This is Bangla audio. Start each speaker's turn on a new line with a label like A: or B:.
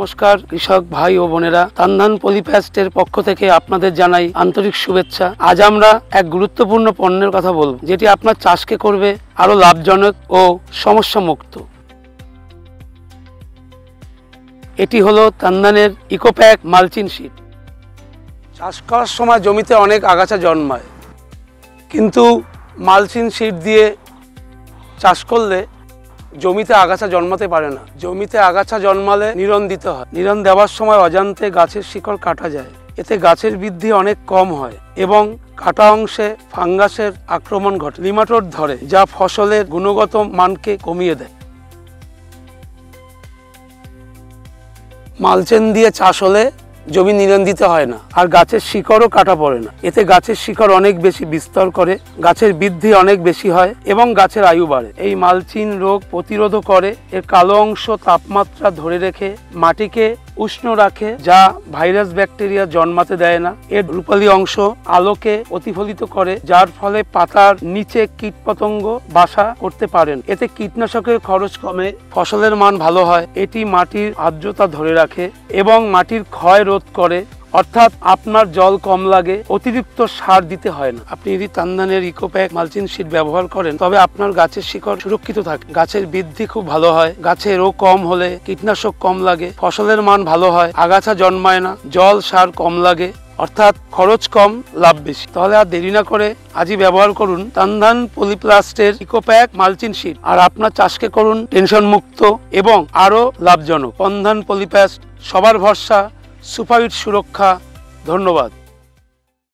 A: নমস্কার কৃষক ভাই ও বোনেরা, তানধান পলিপ্যাস্টের পক্ষ থেকে আপনাদের জানাই আন্তরিক শুভেচ্ছা। আজ আমরা এক গুরুত্বপূর্ণ পণ্যের কথা বলব, যেটি আপনার চাষকে করবে আরো লাভজনক ও সমস্যা মুক্ত। এটি হলো তানধানের ইকোপ্যাক মালচিং শীট। চাষ করার সময় জমিতে অনেক আগাছা জন্মায়, কিন্তু মালচিং শীট দিয়ে চাষ করলে জমিতে আগাছা জন্মাতে পারে না। জমিতে আগাছা জন্মালে নিড়ন দিতে হয়। নিড়ন দেওয়ার সময় অজান্তে গাছের শিকড় কাটা যায়। এতে গাছের বৃদ্ধি অনেক কম হয় এবং কাটা অংশে ফাঙ্গাসের আক্রমণ ঘটে, নিমাটোড ধরে, যা ফসলের গুণগত মানকে কমিয়ে দেয়। মালচিং দিয়ে চাষ হলে জমি নিড়ন দিতে হয় না, আর গাছের শিকড়ও কাটা পড়ে না। এতে গাছের শিকড় অনেক বেশি বিস্তার করে, গাছের বৃদ্ধি অনেক বেশি হয় এবং গাছের আয়ু বাড়ে। এই মালচিং রোগ প্রতিরোধ করে। এর কালো অংশ তাপমাত্রা ধরে রেখে মাটিকে উষ্ণ রাখে, যা ভাইরাস ব্যাকটেরিয়া জন্মাতে দেয় না। এর রূপালী অংশ আলোকে প্রতিফলিত করে, যার ফলে পাতার নিচে কীটপতঙ্গ বাসা করতে পারেন। এতে কীটনাশকের খরচ কমে, ফসলের মান ভালো হয়। এটি মাটির আর্দ্রতা ধরে রাখে এবং মাটির ক্ষয় রোধ করে, অর্থাৎ আপনার জল কম লাগে, অতিরিক্ত সার দিতে হয় না। আপনি যদি তানধানের ইকোপ্যাক মালচিং শীট ব্যবহার করেন, তবে আপনার গাছের শিকড় সুরক্ষিত থাকে, গাছের বৃদ্ধি খুব ভালো হয়, গাছে রোগ কম হলে কীটনাশক কম লাগে, ফসলের মান ভালো হয়, আগাছা জন্মায় না, জল সার কম লাগে, অর্থাৎ খরচ কম, লাভ বেশি। তাহলে আর দেরি না করে আজই ব্যবহার করুন তানধান পলিপ্লাস্টের ইকোপ্যাক মালচিং শীট, আর আপনার চাষকে করুন টেনশন মুক্ত এবং আরো লাভজনক। তানধান পলিপ্লাস্ট, সবার ভরসা, সুপারহিট সুরক্ষা। ধন্যবাদ।